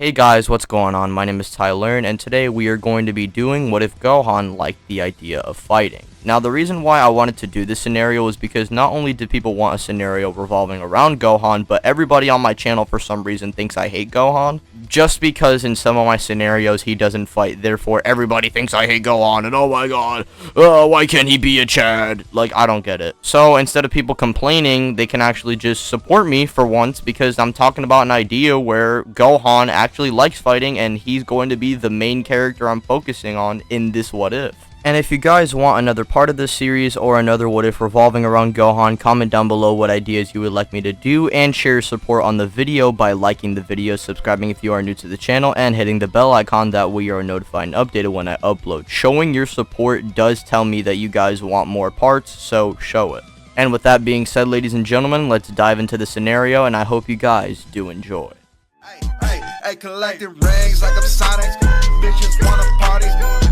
Hey guys, what's going on? My name is Tylearn, and today we are going to be doing What If Gohan Liked the Idea of Fighting. Now, the reason why I wanted to do this scenario is because not only did people want a scenario revolving around Gohan, but everybody on my channel for some reason thinks I hate Gohan. Just because in some of my scenarios he doesn't fight, therefore everybody thinks I hate Gohan, and oh my god, why can't he be a Chad? Like, I don't get it. So instead of people complaining, they can actually just support me for once, because I'm talking about an idea where Gohan actually likes fighting, and he's going to be the main character I'm focusing on in this What If. And if you guys want another part of this series or another What If revolving around Gohan, comment down below what ideas you would like me to do, and share your support on the video by liking the video, subscribing if you are new to the channel, and hitting the bell icon. That way you are notified and updated when I upload. Showing your support does tell me that you guys want more parts, so show it. And with that being said, ladies and gentlemen, let's dive into the scenario, and I hope you guys do enjoy. Hey, collecting rings like I'm Sonic. Bitches wanna party.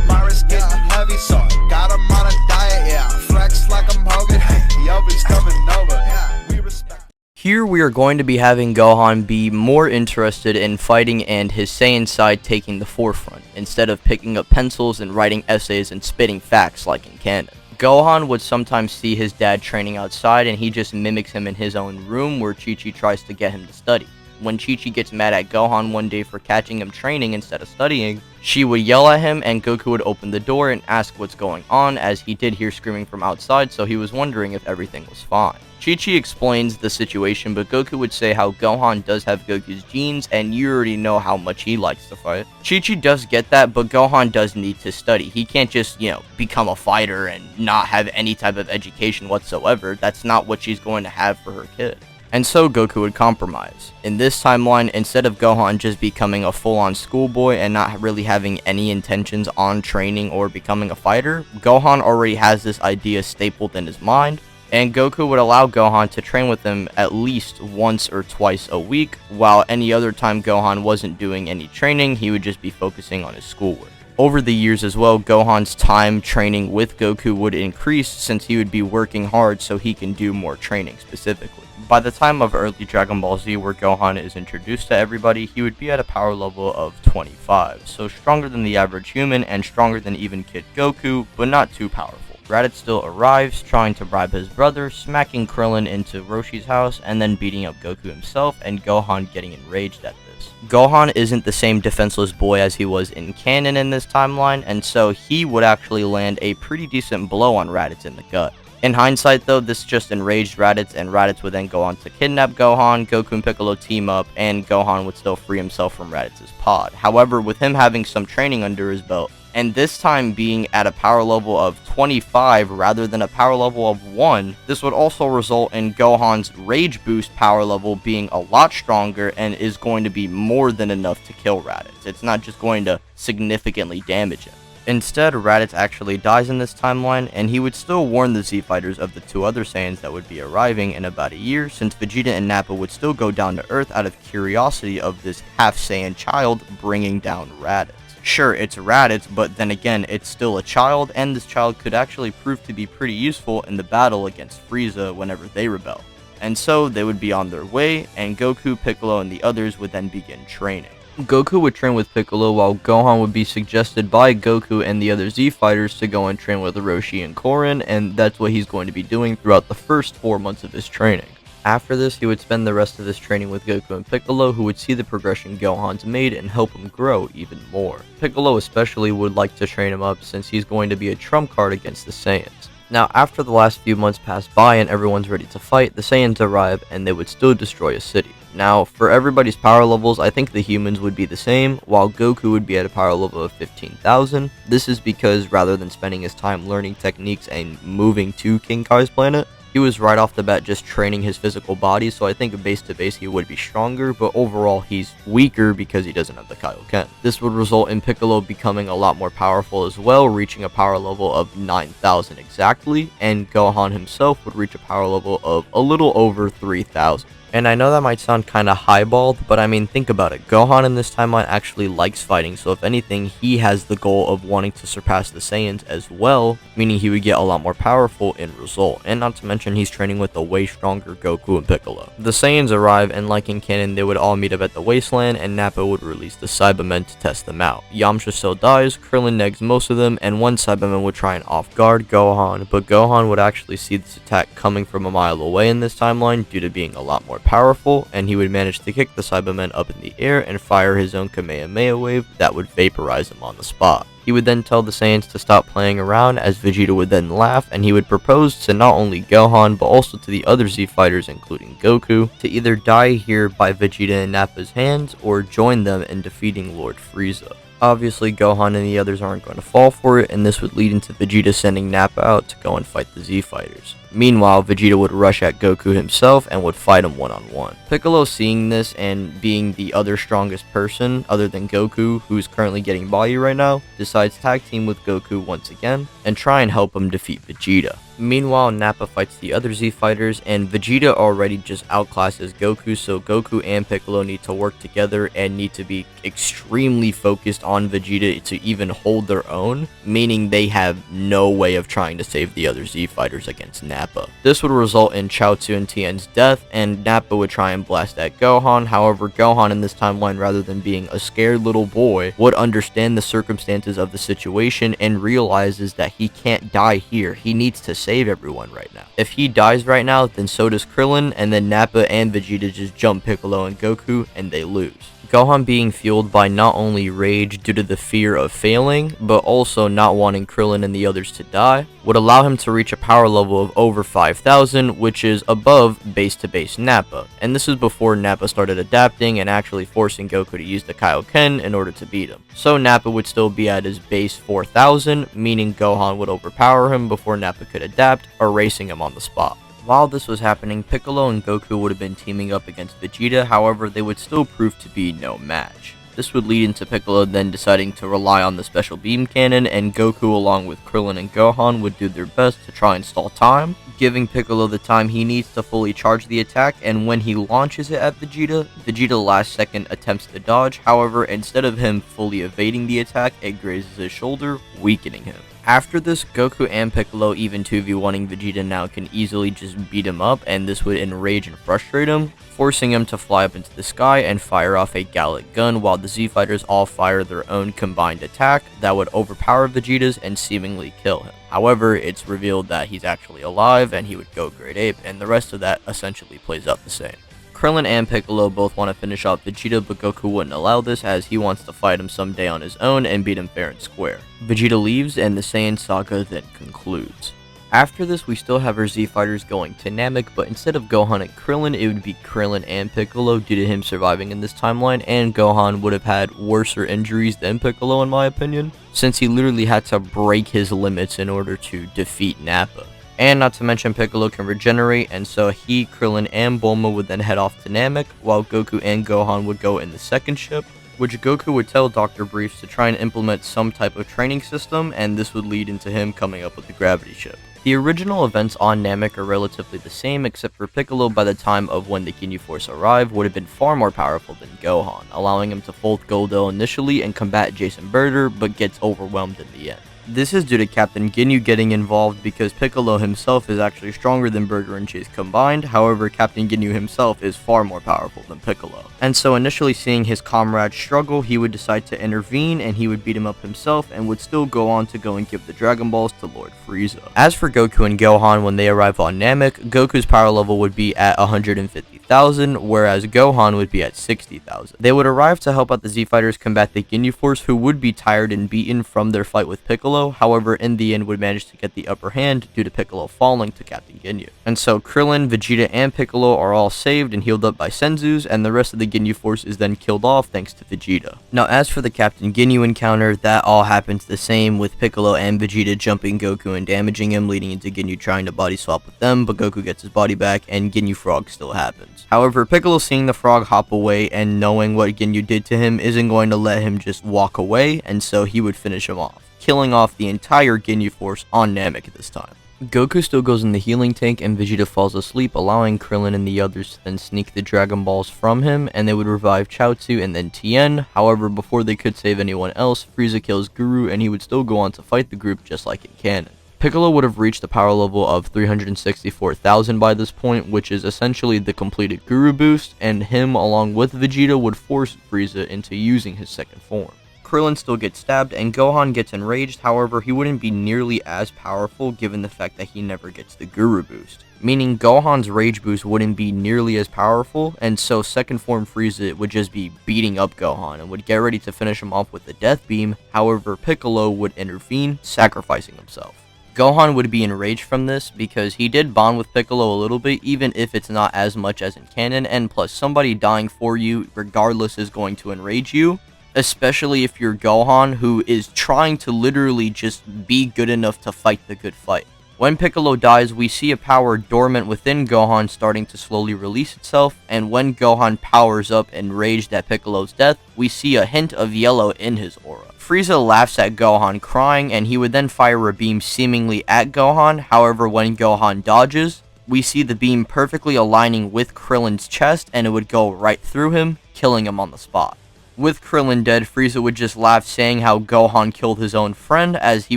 My wrist getting heavy, so I got 'em on a diet. Yeah, flex like I'm Hogan. Yo, he's coming over. Yeah, we respect. Here we are going to be having Gohan be more interested in fighting and his Saiyan side taking the forefront, instead of picking up pencils and writing essays and spitting facts like in canon. Gohan would sometimes see his dad training outside, and he just mimics him in his own room where Chi-Chi tries to get him to study. When Chi-Chi gets mad at Gohan one day for catching him training instead of studying, she would yell at him, and Goku would open the door and ask what's going on, as he did hear screaming from outside, so he was wondering if everything was fine. Chi-Chi explains the situation, but Goku would say how Gohan does have Goku's genes, and you already know how much he likes to fight. Chi-Chi does get that, but Gohan does need to study. He can't just, become a fighter and not have any type of education whatsoever. That's not what she's going to have for her kid. And so Goku would compromise. In this timeline, instead of Gohan just becoming a full-on schoolboy and not really having any intentions on training or becoming a fighter, Gohan already has this idea stapled in his mind, and Goku would allow Gohan to train with him at least once or twice a week, while any other time Gohan wasn't doing any training, he would just be focusing on his schoolwork. Over the years as well, Gohan's time training with Goku would increase, since he would be working hard so he can do more training specifically. By the time of early Dragon Ball Z, where Gohan is introduced to everybody, he would be at a power level of 25, so stronger than the average human and stronger than even Kid Goku, but not too powerful. Raditz still arrives, trying to bribe his brother, smacking Krillin into Roshi's house, and then beating up Goku himself, and Gohan getting enraged at this. Gohan isn't the same defenseless boy as he was in canon in this timeline, and so he would actually land a pretty decent blow on Raditz in the gut. In hindsight though, this just enraged Raditz, and Raditz would then go on to kidnap Gohan, Goku and Piccolo team up, and Gohan would still free himself from Raditz's pod. However, with him having some training under his belt, and this time being at a power level of 25 rather than a power level of 1, this would also result in Gohan's Rage Boost power level being a lot stronger and is going to be more than enough to kill Raditz. It's not just going to significantly damage him. Instead, Raditz actually dies in this timeline, and he would still warn the Z-Fighters of the two other Saiyans that would be arriving in about a year, since Vegeta and Nappa would still go down to Earth out of curiosity of this half-Saiyan child bringing down Raditz. Sure, it's Raditz, but then again, it's still a child, and this child could actually prove to be pretty useful in the battle against Frieza whenever they rebel. And so, they would be on their way, and Goku, Piccolo, and the others would then begin training. Goku would train with Piccolo, while Gohan would be suggested by Goku and the other Z-Fighters to go and train with Roshi and Korin, and that's what he's going to be doing throughout the first 4 months of his training. After this, he would spend the rest of his training with Goku and Piccolo, who would see the progression Gohan's made and help him grow even more. Piccolo especially would like to train him up, since he's going to be a trump card against the Saiyans. Now, after the last few months pass by and everyone's ready to fight, the Saiyans arrive, and they would still destroy a city. Now, for everybody's power levels, I think the humans would be the same, while Goku would be at a power level of 15,000. This is because rather than spending his time learning techniques and moving to King Kai's planet, he was right off the bat just training his physical body, so I think base to base he would be stronger, but overall he's weaker because he doesn't have the Kaioken. This would result in Piccolo becoming a lot more powerful as well, reaching a power level of 9,000 exactly, and Gohan himself would reach a power level of a little over 3,000. And I know that might sound kinda highballed, but I mean, think about it. Gohan in this timeline actually likes fighting, so if anything, he has the goal of wanting to surpass the Saiyans as well, meaning he would get a lot more powerful in result. And not to mention, he's training with a way stronger Goku and Piccolo. The Saiyans arrive, and like in canon, they would all meet up at the wasteland, and Nappa would release the Cybermen to test them out. Yamcha still dies, Krillin negs most of them, and one Cyberman would try and off-guard Gohan, but Gohan would actually see this attack coming from a mile away in this timeline due to being a lot more powerful, and he would manage to kick the Cybermen up in the air and fire his own Kamehameha wave that would vaporize him on the spot. He would then tell the Saiyans to stop playing around, as Vegeta would then laugh, and he would propose to not only Gohan but also to the other Z fighters including Goku to either die here by Vegeta and Nappa's hands or join them in defeating Lord Frieza. Obviously, Gohan and the others aren't going to fall for it, and this would lead into Vegeta sending Nappa out to go and fight the Z fighters. Meanwhile, Vegeta would rush at Goku himself and would fight him one-on-one. Piccolo, seeing this and being the other strongest person other than Goku, who's currently getting body right now, decides to tag team with Goku once again and try and help him defeat Vegeta. Meanwhile, Nappa fights the other Z fighters, and Vegeta already just outclasses Goku, so Goku and Piccolo need to work together and need to be extremely focused on Vegeta to even hold their own, meaning they have no way of trying to save the other Z fighters against Nappa. This would result in Chaozu and Tien's death, and Nappa would try and blast at Gohan. However, Gohan in this timeline, rather than being a scared little boy, would understand the circumstances of the situation and realizes that he can't die here. He needs to save everyone right now. If he dies right now, then so does Krillin, and then Nappa and Vegeta just jump Piccolo and Goku, and they lose. Gohan, being fueled by not only rage due to the fear of failing, but also not wanting Krillin and the others to die, would allow him to reach a power level of over 5,000, which is above base-to-base Nappa. And this is before Nappa started adapting and actually forcing Goku to use the Kaioken in order to beat him. So Nappa would still be at his base 4,000, meaning Gohan would overpower him before Nappa could adapt, erasing him on the spot. While this was happening, Piccolo and Goku would have been teaming up against Vegeta, however, they would still prove to be no match. This would lead into Piccolo then deciding to rely on the special beam cannon, and Goku along with Krillin and Gohan would do their best to try and stall time, giving Piccolo the time he needs to fully charge the attack, and when he launches it at Vegeta, Vegeta last second attempts to dodge, however, instead of him fully evading the attack, it grazes his shoulder, weakening him. After this, Goku and Piccolo, even 2v1ing Vegeta now, can easily just beat him up, and this would enrage and frustrate him, forcing him to fly up into the sky and fire off a Gallic gun, while the Z fighters all fire their own combined attack that would overpower Vegeta's and seemingly kill him. However, it's revealed that he's actually alive and he would go Great Ape, and the rest of that essentially plays out the same. Krillin and Piccolo both want to finish off Vegeta, but Goku wouldn't allow this as he wants to fight him someday on his own and beat him fair and square. Vegeta leaves and the Saiyan saga then concludes. After this, we still have our Z fighters going to Namek, but instead of Gohan and Krillin, it would be Krillin and Piccolo due to him surviving in this timeline, and Gohan would have had worser injuries than Piccolo in my opinion, since he literally had to break his limits in order to defeat Nappa. And not to mention, Piccolo can regenerate, and so he, Krillin, and Bulma would then head off to Namek, while Goku and Gohan would go in the second ship, which Goku would tell Dr. Briefs to try and implement some type of training system, and this would lead into him coming up with the gravity ship. The original events on Namek are relatively the same, except for Piccolo by the time of when the Ginyu Force arrived would have been far more powerful than Gohan, allowing him to fold Goldell initially and combat Jason Birder, but gets overwhelmed in the end. This is due to Captain Ginyu getting involved because Piccolo himself is actually stronger than Burger and Chase combined, however Captain Ginyu himself is far more powerful than Piccolo. And so initially seeing his comrades struggle, he would decide to intervene and he would beat him up himself and would still go on to go and give the Dragon Balls to Lord Frieza. As for Goku and Gohan, when they arrive on Namek, Goku's power level would be at 150,000, whereas Gohan would be at 60,000. They would arrive to help out the Z Fighters combat the Ginyu Force, who would be tired and beaten from their fight with Piccolo, however in the end would manage to get the upper hand due to Piccolo falling to Captain Ginyu. And so Krillin, Vegeta, and Piccolo are all saved and healed up by Senzus, and the rest of the Ginyu Force is then killed off thanks to Vegeta. Now as for the Captain Ginyu encounter, that all happens the same, with Piccolo and Vegeta jumping Goku and damaging him, leading into Ginyu trying to body swap with them, but Goku gets his body back and Ginyu Frog still happens. However, Piccolo seeing the frog hop away and knowing what Ginyu did to him isn't going to let him just walk away, and so he would finish him off, killing off the entire Ginyu Force on Namek at this time. Goku still goes in the healing tank and Vegeta falls asleep, allowing Krillin and the others to then sneak the Dragon Balls from him, and they would revive Chaozu and then Tien. However, before they could save anyone else, Frieza kills Guru and he would still go on to fight the group just like in canon. Piccolo would have reached the power level of 364,000 by this point, which is essentially the completed Guru boost, and him along with Vegeta would force Frieza into using his second form. Krillin still gets stabbed and Gohan gets enraged, however he wouldn't be nearly as powerful given the fact that he never gets the Guru boost. Meaning Gohan's rage boost wouldn't be nearly as powerful, and so second form Frieza would just be beating up Gohan and would get ready to finish him off with the death beam. However, Piccolo would intervene, sacrificing himself. Gohan would be enraged from this because he did bond with Piccolo a little bit, even if it's not as much as in canon, and plus somebody dying for you regardless is going to enrage you. Especially if you're Gohan, who is trying to literally just be good enough to fight the good fight. When Piccolo dies, we see a power dormant within Gohan starting to slowly release itself, and when Gohan powers up enraged at Piccolo's death, we see a hint of yellow in his aura. Frieza laughs at Gohan crying, and he would then fire a beam seemingly at Gohan. However, when Gohan dodges, we see the beam perfectly aligning with Krillin's chest, and it would go right through him, killing him on the spot. With Krillin dead, Frieza would just laugh, saying how Gohan killed his own friend, as he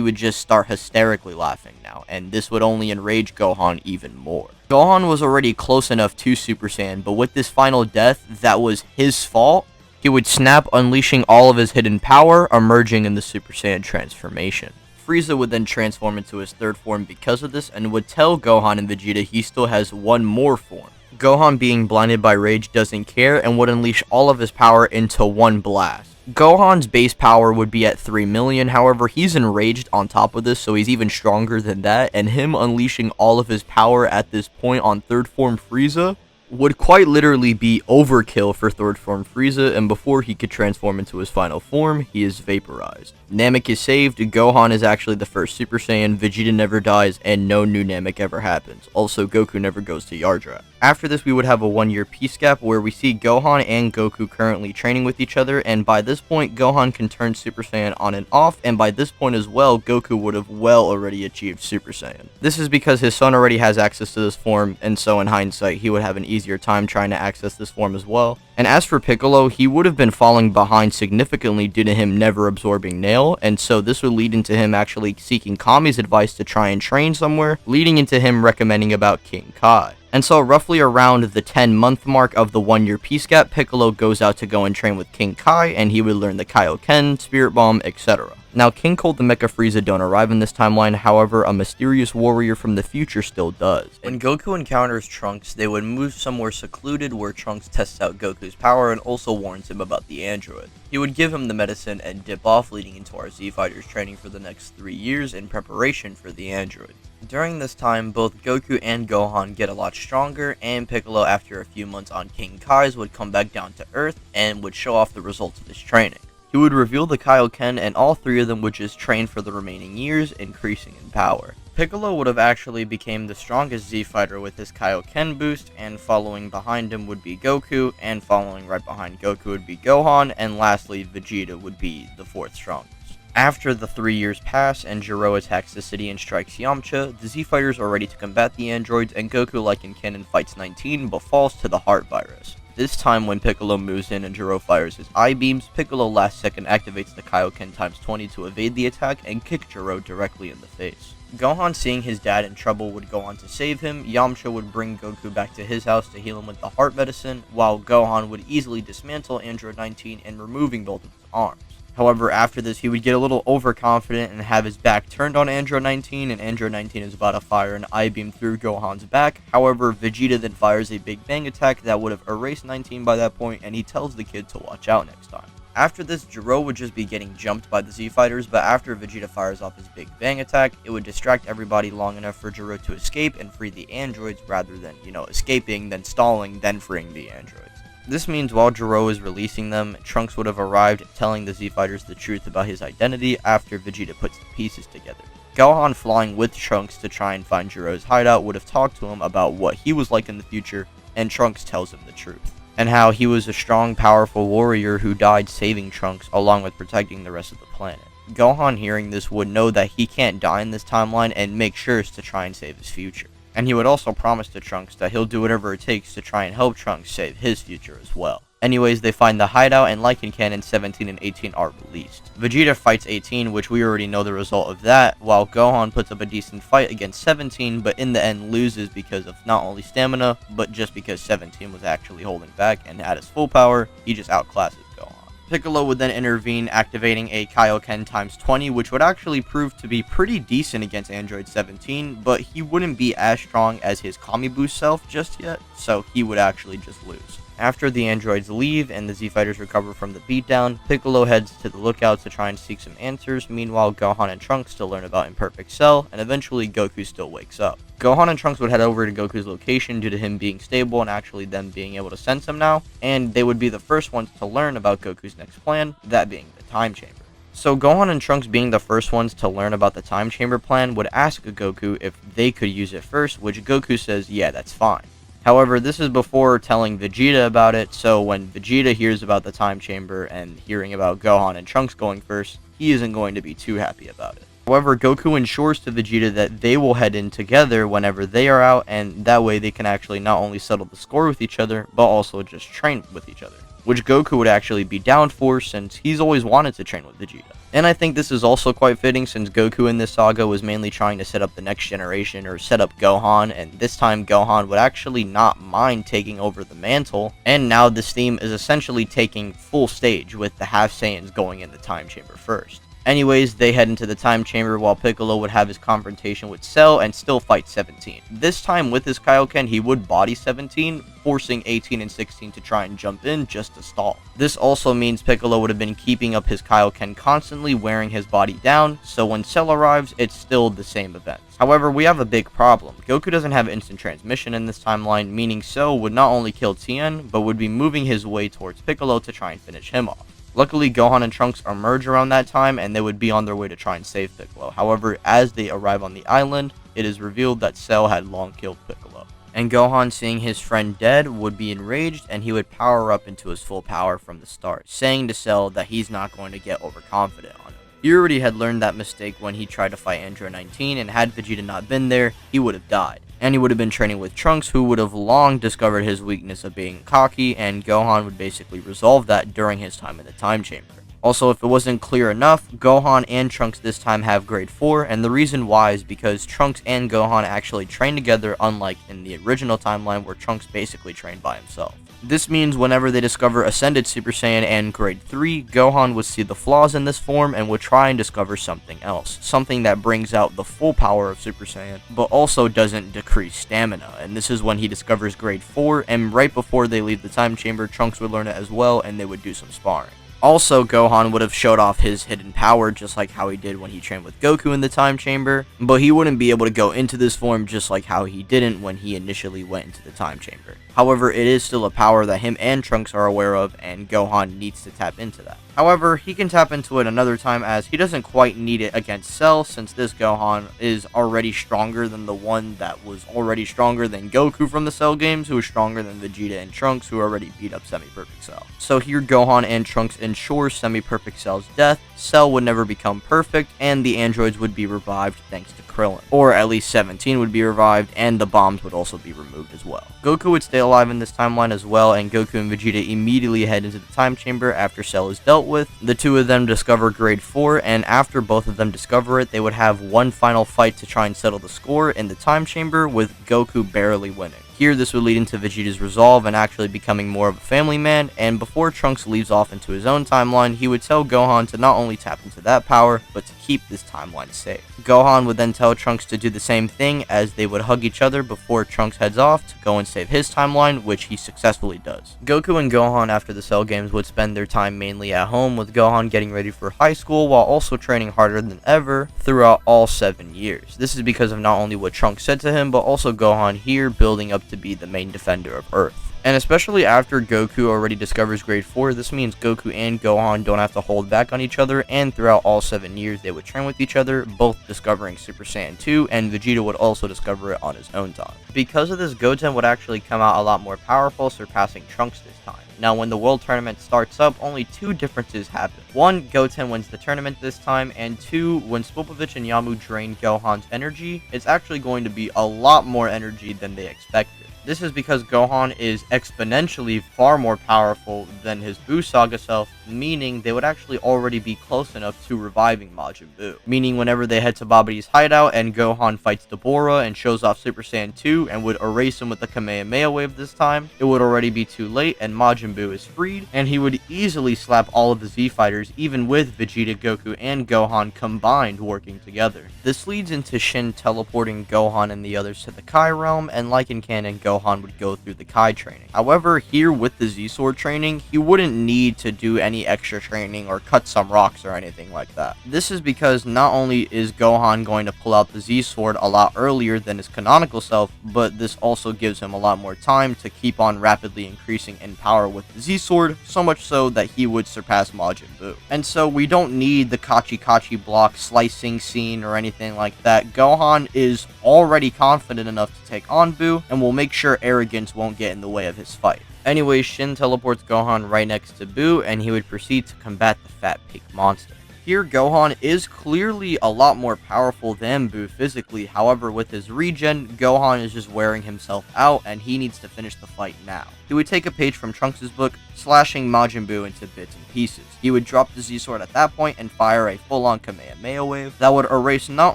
would just start hysterically laughing now, and this would only enrage Gohan even more. Gohan was already close enough to Super Saiyan, but with this final death that was his fault, he would snap, unleashing all of his hidden power, emerging in the Super Saiyan transformation. Frieza would then transform into his third form because of this, and would tell Gohan and Vegeta he still has one more form. Gohan, being blinded by rage, doesn't care and would unleash all of his power into one blast. Gohan's base power would be at 3 million, however he's enraged on top of this, so he's even stronger than that, and him unleashing all of his power at this point on third form Frieza would quite literally be overkill for third form Frieza, and before he could transform into his final form, he is vaporized. Namek is saved, Gohan is actually the first Super Saiyan, Vegeta never dies, and no new Namek ever happens. Also, Goku never goes to Yardrat. After this, we would have a 1-year peace gap where we see Gohan and Goku currently training with each other, and by this point, Gohan can turn Super Saiyan on and off, and by this point as well, Goku would have well already achieved Super Saiyan. This is because his son already has access to this form, and so in hindsight, he would have an easier time trying to access this form as well. And as for Piccolo, he would have been falling behind significantly due to him never absorbing Nail, and so this would lead into him actually seeking Kami's advice to try and train somewhere, leading into him recommending about King Kai. And so roughly around the 10-month mark of the 1-year peace gap, Piccolo goes out to go and train with King Kai, and he would learn the Kaioken, Spirit Bomb, etc. Now, King Cold the Mecha Frieza don't arrive in this timeline, however, a mysterious warrior from the future still does. When Goku encounters Trunks, they would move somewhere secluded where Trunks tests out Goku's power and also warns him about the android. He would give him the medicine and dip off, leading into our Z-Fighters training for the next 3 years in preparation for the android. During this time, both Goku and Gohan get a lot stronger, and Piccolo, after a few months on King Kai's, would come back down to Earth and would show off the results of his training. He would reveal the Kaioken, and all 3 of them would just train for the remaining years, increasing in power. Piccolo would have actually become the strongest Z-Fighter with his Kaioken boost, and following behind him would be Goku, and following right behind Goku would be Gohan, and lastly Vegeta would be the 4th strongest. After the 3 years pass and Gero attacks the city and strikes Yamcha, the Z-Fighters are ready to combat the androids, and Goku, like in canon, fights 19 but falls to the heart virus. This time when Piccolo moves in and Gero fires his eye beams, Piccolo last second activates the Kaioken times 20 to evade the attack and kick Gero directly in the face. Gohan, seeing his dad in trouble, would go on to save him. Yamcha would bring Goku back to his house to heal him with the heart medicine, while Gohan would easily dismantle Android 19 and removing both of his arms. However, after this, he would get a little overconfident and have his back turned on Android 19, and Android 19 is about to fire an I-beam through Gohan's back. However, Vegeta then fires a Big Bang attack that would have erased 19 by that point, and he tells the kid to watch out next time. After this, Gero would just be getting jumped by the Z-Fighters, but after Vegeta fires off his Big Bang attack, it would distract everybody long enough for Gero to escape and free the androids, rather than, escaping, then stalling, then freeing the androids. This means while Gero is releasing them, Trunks would have arrived, telling the Z-Fighters the truth about his identity after Vegeta puts the pieces together. Gohan, flying with Trunks to try and find Gero's hideout, would have talked to him about what he was like in the future, and Trunks tells him the truth, and how he was a strong, powerful warrior who died saving Trunks along with protecting the rest of the planet. Gohan, hearing this, would know that he can't die in this timeline and make sure to try and save his future. And he would also promise to Trunks that he'll do whatever it takes to try and help Trunks save his future as well. Anyways, they find the hideout and like in canon, 17 and 18 are released. Vegeta fights 18, which we already know the result of that, while Gohan puts up a decent fight against 17, but in the end loses because of not only stamina, but just because 17 was actually holding back and at his full power, he just outclasses Gohan. Piccolo would then intervene, activating a Kaioken times 20, which would actually prove to be pretty decent against Android 17, but he wouldn't be as strong as his Kami Boost self just yet, so he would actually just lose. After the androids leave and the Z-Fighters recover from the beatdown, Piccolo heads to the lookout to try and seek some answers. Meanwhile, Gohan and Trunks still learn about Imperfect Cell, and eventually Goku still wakes up. Gohan and Trunks would head over to Goku's location due to him being stable and actually them being able to sense him now, and they would be the first ones to learn about Goku's next plan, that being the Time Chamber. So Gohan and Trunks, being the first ones to learn about the Time Chamber plan, would ask Goku if they could use it first, which Goku says, yeah, that's fine. However, this is before telling Vegeta about it, so when Vegeta hears about the Time Chamber and hearing about Gohan and Trunks going first, he isn't going to be too happy about it. However, Goku ensures to Vegeta that they will head in together whenever they are out, and that way they can actually not only settle the score with each other, but also just train with each other, which Goku would actually be down for since he's always wanted to train with Vegeta. And I think this is also quite fitting since Goku in this saga was mainly trying to set up the next generation or set up Gohan, and this time Gohan would actually not mind taking over the mantle, and now this theme is essentially taking full stage with the half Saiyans going in the Time Chamber first. Anyways, they head into the Time Chamber while Piccolo would have his confrontation with Cell and still fight 17. This time with his Kaioken, he would body 17, forcing 18 and 16 to try and jump in just to stall. This also means Piccolo would have been keeping up his Kaioken constantly, wearing his body down, so when Cell arrives, it's still the same event. However, we have a big problem. Goku doesn't have instant transmission in this timeline, meaning Cell would not only kill Tien, but would be moving his way towards Piccolo to try and finish him off. Luckily, Gohan and Trunks emerge around that time, and they would be on their way to try and save Piccolo. However, as they arrive on the island, it is revealed that Cell had long killed Piccolo. And Gohan, seeing his friend dead, would be enraged, and he would power up into his full power from the start, saying to Cell that he's not going to get overconfident on him. He already had learned that mistake when he tried to fight Android 19, and had Vegeta not been there, he would have died. And he would have been training with Trunks, who would have long discovered his weakness of being cocky, and Gohan would basically resolve that during his time in the Time Chamber. Also, if it wasn't clear enough, Gohan and Trunks this time have grade 4, and the reason why is because Trunks and Gohan actually train together, unlike in the original timeline where Trunks basically trained by himself. This means whenever they discover Ascended Super Saiyan and Grade 3, Gohan would see the flaws in this form and would try and discover something else. Something that brings out the full power of Super Saiyan, but also doesn't decrease stamina. And this is when he discovers Grade 4, and right before they leave the Time Chamber, Trunks would learn it as well, and they would do some sparring. Also, Gohan would have showed off his hidden power just like how he did when he trained with Goku in the Time Chamber, but he wouldn't be able to go into this form just like how he didn't when he initially went into the Time Chamber. However, it is still a power that him and Trunks are aware of, and Gohan needs to tap into that. However, he can tap into it another time as he doesn't quite need it against Cell, since this Gohan is already stronger than the one that was already stronger than Goku from the Cell games, who is stronger than Vegeta and Trunks, who already beat up Semi-Perfect Cell. So here Gohan and Trunks ensure Semi-Perfect Cell's death, Cell would never become perfect, and the androids would be revived thanks to Krillin. Or at least 17 would be revived, and the bombs would also be removed as well. Goku would stay alive in this timeline as well, and Goku and Vegeta immediately head into the Time Chamber after Cell is dealt with. The two of them discover Grade 4, and after both of them discover it, they would have one final fight to try and settle the score in the Time Chamber, with Goku barely winning. Here, this would lead into Vegeta's resolve and actually becoming more of a family man, and before Trunks leaves off into his own timeline, he would tell Gohan to not only tap into that power, but to keep this timeline safe. Gohan would then tell Trunks to do the same thing, as they would hug each other before Trunks heads off to go and save his timeline, which he successfully does. Goku and Gohan after the Cell games would spend their time mainly at home, with Gohan getting ready for high school while also training harder than ever throughout all 7 years. This is because of not only what Trunks said to him, but also Gohan here building up to be the main defender of Earth. And especially after Goku already discovers Grade 4, this means Goku and Gohan don't have to hold back on each other, and throughout all 7 years they would train with each other, both discovering Super Saiyan 2, and Vegeta would also discover it on his own time. Because of this, Goten would actually come out a lot more powerful, surpassing Trunks this time. Now, when the World Tournament starts up, only two differences happen. One, Goten wins the tournament this time, and two, when Spopovich and Yamu drain Gohan's energy, it's actually going to be a lot more energy than they expected. This is because Gohan is exponentially far more powerful than his Buu Saga self, meaning they would actually already be close enough to reviving Majin Buu. Meaning whenever they head to Babidi's hideout and Gohan fights Deborah and shows off Super Saiyan 2 and would erase him with the Kamehameha wave this time, it would already be too late and Majin Buu is freed, and he would easily slap all of the Z fighters even with Vegeta, Goku, and Gohan combined working together. This leads into Shin teleporting Gohan and the others to the Kai realm, and like in canon, Gohan would go through the Kai training. However, here with the Z-Sword training, he wouldn't need to do any extra training or cut some rocks or anything like that. This is because not only is Gohan going to pull out the Z-Sword a lot earlier than his canonical self, but this also gives him a lot more time to keep on rapidly increasing in power with the Z-Sword, so much so that he would surpass Majin Buu. And so we don't need the Kachi Kachi block slicing scene or anything like that. Gohan is already confident enough to take on Buu, and will make sure arrogance won't get in the way of his fight. Anyway, Shin teleports Gohan right next to Buu, and he would proceed to combat the fat pig monster. Here, Gohan is clearly a lot more powerful than Buu physically. However, with his regen, Gohan is just wearing himself out, and he needs to finish the fight now. He would take a page from Trunks' book, slashing Majin Buu into bits and pieces. He would drop the Z-Sword at that point and fire a full-on Kamehameha wave that would erase not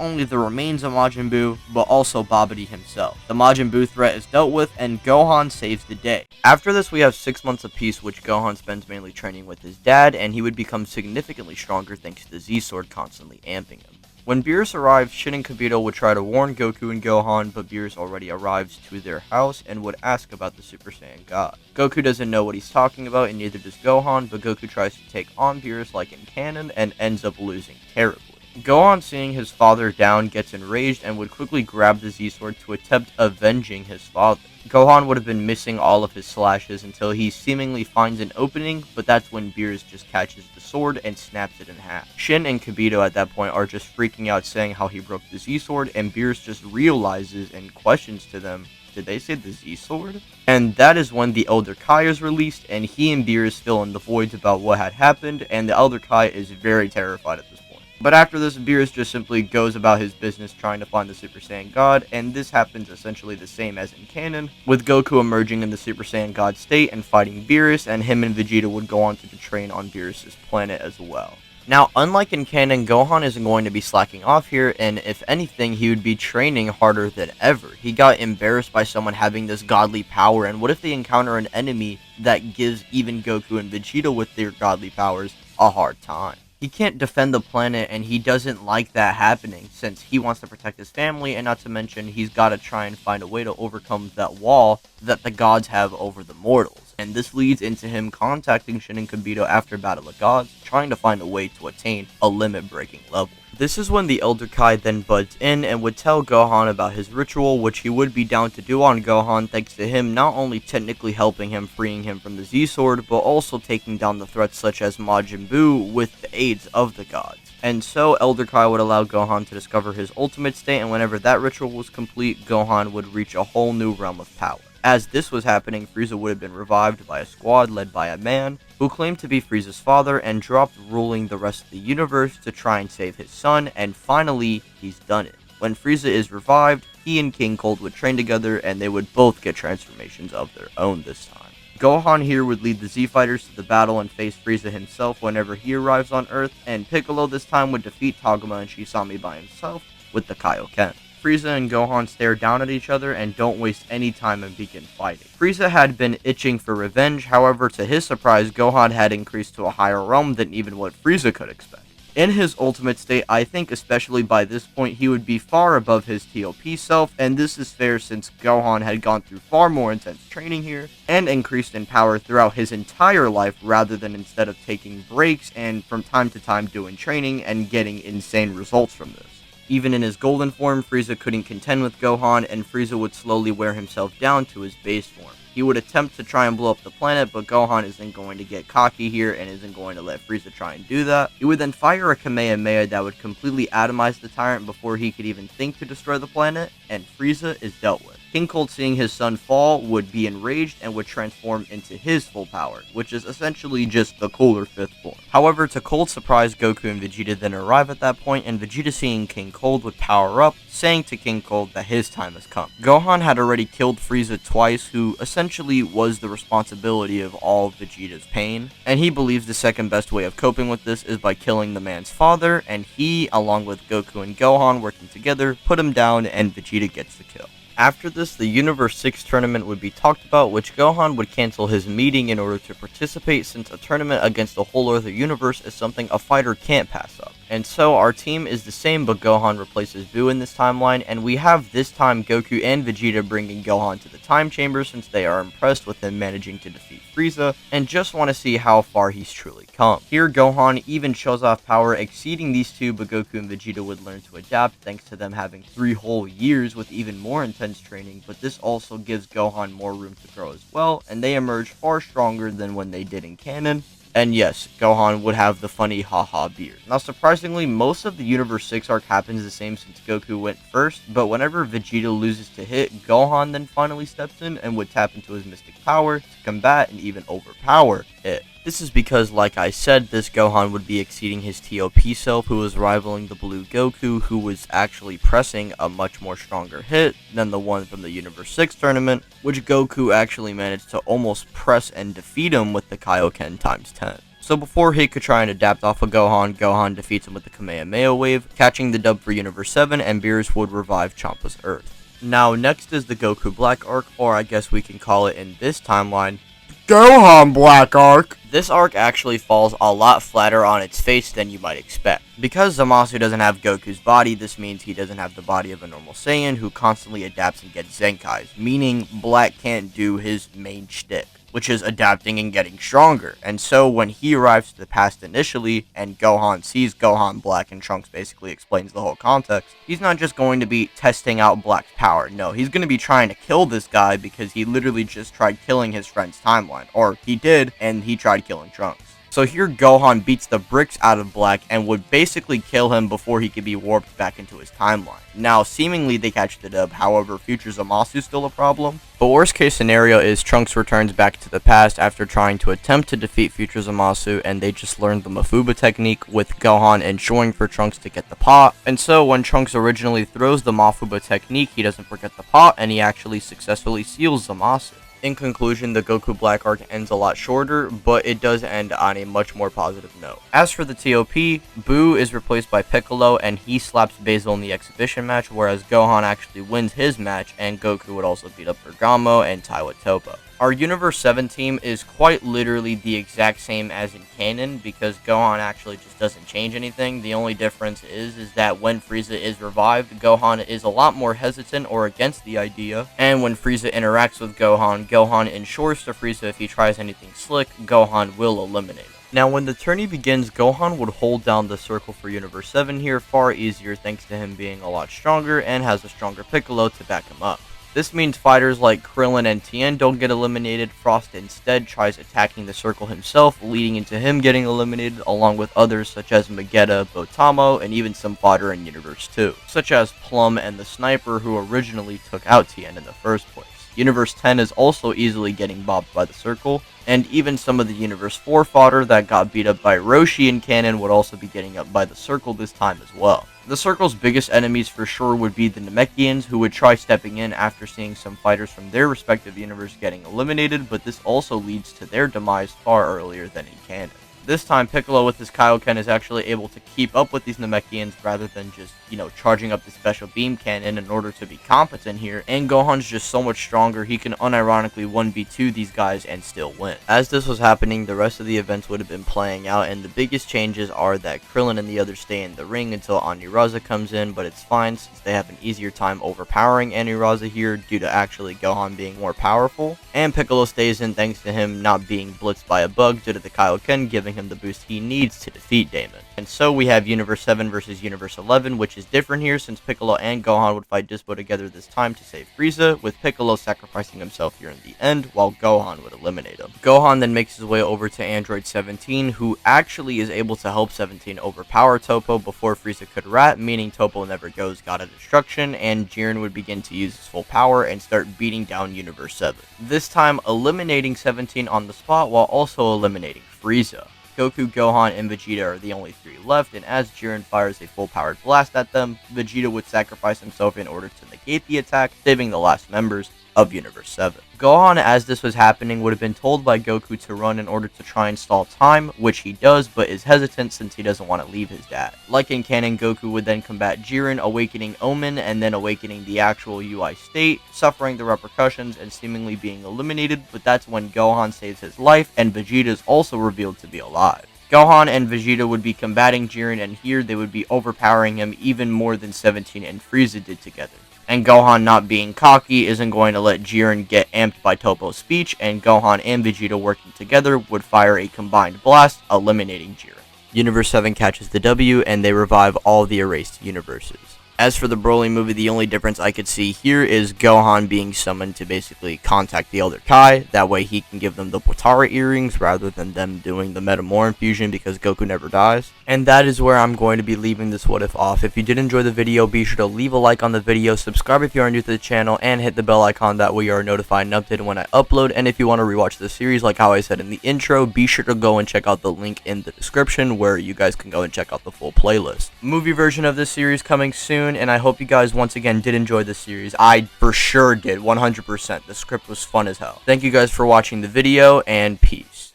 only the remains of Majin Buu, but also Babidi himself. The Majin Buu threat is dealt with, and Gohan saves the day. After this, we have 6 months of peace, which Gohan spends mainly training with his dad, and he would become significantly stronger thanks to the Z-Sword constantly amping him. When Beerus arrives, Shin and Kibito would try to warn Goku and Gohan, but Beerus already arrives to their house and would ask about the Super Saiyan God. Goku doesn't know what he's talking about, and neither does Gohan, but Goku tries to take on Beerus like in canon and ends up losing terribly. Gohan, seeing his father down, gets enraged and would quickly grab the Z-Sword to attempt avenging his father. Gohan would have been missing all of his slashes until he seemingly finds an opening, but that's when Beerus just catches the sword and snaps it in half. Shin and Kibito at that point are just freaking out, saying how he broke the Z-Sword, and Beerus just realizes and questions to them, did they say the Z-Sword? And that is when the Elder Kai is released, and he and Beerus fill in the voids about what had happened, and the Elder Kai is very terrified at this point. But after this, Beerus just simply goes about his business trying to find the Super Saiyan God, and this happens essentially the same as in canon, with Goku emerging in the Super Saiyan God state and fighting Beerus, and him and Vegeta would go on to train on Beerus' planet as well. Now, unlike in canon, Gohan isn't going to be slacking off here, and if anything, he would be training harder than ever. He got embarrassed by someone having this godly power, and what if they encounter an enemy that gives even Goku and Vegeta with their godly powers a hard time? He can't defend the planet, and he doesn't like that happening, since he wants to protect his family, and not to mention, he's got to try and find a way to overcome that wall that the gods have over the mortals. And this leads into him contacting Shin and Kibito after Battle of Gods, trying to find a way to attain a limit-breaking level. This is when the Elder Kai then buds in and would tell Gohan about his ritual, which he would be down to do on Gohan, thanks to him not only technically helping him, freeing him from the Z-Sword, but also taking down the threats such as Majin Buu with the aids of the gods. And so Elder Kai would allow Gohan to discover his ultimate state, and whenever that ritual was complete, Gohan would reach a whole new realm of power. As this was happening, Frieza would have been revived by a squad led by a man who claimed to be Frieza's father and dropped ruling the rest of the universe to try and save his son, and finally, he's done it. When Frieza is revived, he and King Cold would train together, and they would both get transformations of their own this time. Gohan here would lead the Z-Fighters to the battle and face Frieza himself whenever he arrives on Earth, and Piccolo this time would defeat Tagoma and Shisami by himself with the Kaioken. Frieza and Gohan stare down at each other and don't waste any time and begin fighting. Frieza had been itching for revenge, however, to his surprise, Gohan had increased to a higher realm than even what Frieza could expect. In his ultimate state, I think especially by this point, he would be far above his TOP self, and this is fair since Gohan had gone through far more intense training here, and increased in power throughout his entire life rather than instead of taking breaks and from time to time doing training and getting insane results from this. Even in his golden form, Frieza couldn't contend with Gohan, and Frieza would slowly wear himself down to his base form. He would attempt to try and blow up the planet, but Gohan isn't going to get cocky here and isn't going to let Frieza try and do that. He would then fire a Kamehameha that would completely atomize the tyrant before he could even think to destroy the planet, and Frieza is dealt with. King Cold, seeing his son fall, would be enraged and would transform into his full power, which is essentially just the cooler 5th form. However, to Cold's surprise, Goku and Vegeta then arrive at that point, and Vegeta, seeing King Cold, would power up, saying to King Cold that his time has come. Gohan had already killed Frieza twice, who essentially was the responsibility of all of Vegeta's pain, and he believes the second best way of coping with this is by killing the man's father, and he, along with Goku and Gohan working together, put him down, and Vegeta gets the kill. After this, the Universe 6 tournament would be talked about, which Gohan would cancel his meeting in order to participate, since a tournament against the whole other universe is something a fighter can't pass up. And so our team is the same, but Gohan replaces Buu in this timeline, and we have this time Goku and Vegeta bringing Gohan to the time chamber, since they are impressed with him managing to defeat Frieza, and just want to see how far he's truly come. Here, Gohan even shows off power exceeding these two, but Goku and Vegeta would learn to adapt thanks to them having 3 whole years with even more intense training, but this also gives Gohan more room to grow as well, and they emerge far stronger than when they did in canon. And yes, Gohan would have the funny haha beard. Now surprisingly, most of the Universe 6 arc happens the same since Goku went first, but whenever Vegeta loses to Hit, Gohan then finally steps in and would tap into his mystic power to combat and even overpower Hit. This is because, like I said, this Gohan would be exceeding his TOP self, who was rivaling the blue Goku, who was actually pressing a much more stronger hit than the one from the Universe 6 tournament, which Goku actually managed to almost press and defeat him with the Kaioken times 10. So before Hit could try and adapt off of Gohan, Gohan defeats him with the Kamehameha wave, catching the dub for Universe 7, and Beerus would revive Champa's Earth. Now next is the Goku Black arc, or I guess we can call it in this timeline, Gohan Black arc. This arc actually falls a lot flatter on its face than you might expect. Because Zamasu doesn't have Goku's body, this means he doesn't have the body of a normal Saiyan who constantly adapts and gets Zenkais, meaning Black can't do his main shtick, which is adapting and getting stronger. And so when he arrives to the past initially, and Gohan sees Gohan Black, and Trunks basically explains the whole context, he's not just going to be testing out Black's power. No, he's going to be trying to kill this guy because he literally just tried killing his friend's timeline. Or he did, and he tried killing Trunks. So here Gohan beats the bricks out of Black and would basically kill him before he could be warped back into his timeline. Now, seemingly they catch the dub, however, future Zamasu's still a problem. But worst case scenario is Trunks returns back to the past after trying to attempt to defeat future Zamasu, and they just learned the Mafuba technique, with Gohan ensuring for Trunks to get the pot. And so when Trunks originally throws the Mafuba technique, he doesn't forget the pot, and he actually successfully seals Zamasu. In conclusion, the Goku Black arc ends a lot shorter, but it does end on a much more positive note. As for the TOP, Buu is replaced by Piccolo, and he slaps Basil in the exhibition match, whereas Gohan actually wins his match, and Goku would also beat up Bergamo and Taiwa Topa. Our Universe 7 team is quite literally the exact same as in canon, because Gohan actually just doesn't change anything. The only difference is that when Frieza is revived, Gohan is a lot more hesitant or against the idea, and when Frieza interacts with Gohan, Gohan ensures to Frieza if he tries anything slick, Gohan will eliminate him. Now when the tourney begins, Gohan would hold down the circle for Universe 7 here far easier thanks to him being a lot stronger and has a stronger Piccolo to back him up. This means fighters like Krillin and Tien don't get eliminated. Frost instead tries attacking the circle himself, leading into him getting eliminated, along with others such as Magetta, Botamo, and even some fodder in Universe 2, such as Plum and the Sniper, who originally took out Tien in the first place. Universe 10 is also easily getting bobbed by the circle, and even some of the Universe 4 fodder that got beat up by Roshi in canon would also be getting up by the circle this time as well. The circle's biggest enemies for sure would be the Namekians, who would try stepping in after seeing some fighters from their respective universe getting eliminated, but this also leads to their demise far earlier than in canon. This time, Piccolo with his Kaioken is actually able to keep up with these Namekians rather than just, charging up the special beam cannon in order to be competent here, and Gohan's just so much stronger he can unironically 1v2 these guys and still win. As this was happening, the rest of the events would have been playing out, and the biggest changes are that Krillin and the others stay in the ring until Aniraza comes in, but it's fine since they have an easier time overpowering Aniraza here due to actually Gohan being more powerful, and Piccolo stays in thanks to him not being blitzed by a bug due to the Kaioken giving him him the boost he needs to defeat Damon. And so we have Universe 7 versus Universe 11, which is different here since Piccolo and Gohan would fight Dispo together this time to save Frieza, with Piccolo sacrificing himself here in the end, while Gohan would eliminate him. Gohan then makes his way over to Android 17, who actually is able to help 17 overpower Toppo before Frieza could rat, meaning Toppo never goes God of Destruction, and Jiren would begin to use his full power and start beating down Universe 7. This time eliminating 17 on the spot while also eliminating Frieza. Goku, Gohan, and Vegeta are the only three left, and as Jiren fires a full-powered blast at them, Vegeta would sacrifice himself in order to negate the attack, saving the last members of Universe 7. Gohan, as this was happening, would have been told by Goku to run in order to try and stall time, which he does, but is hesitant since he doesn't want to leave his dad. Like in canon, Goku would then combat Jiren, awakening Omen, and then awakening the actual UI state, suffering the repercussions and seemingly being eliminated, but that's when Gohan saves his life, and Vegeta is also revealed to be alive. Gohan and Vegeta would be combating Jiren, and here they would be overpowering him even more than 17 and Frieza did together. And Gohan, not being cocky, isn't going to let Jiren get amped by Toppo's speech, and Gohan and Vegeta working together would fire a combined blast, eliminating Jiren. Universe 7 catches the W, and they revive all the erased universes. As for the Broly movie, the only difference I could see here is Gohan being summoned to basically contact the Elder Kai. That way he can give them the Potara earrings rather than them doing the Metamor infusion because Goku never dies. And that is where I'm going to be leaving this what if off. If you did enjoy the video, be sure to leave a like on the video, subscribe if you are new to the channel, and hit the bell icon. That way you are notified and updated when I upload. And if you want to rewatch the series like how I said in the intro, be sure to go and check out the link in the description where you guys can go and check out the full playlist. Movie version of this series coming soon, and I hope you guys once again did enjoy this series. I for sure did, 100%. The script was fun as hell. Thank you guys for watching the video, and peace.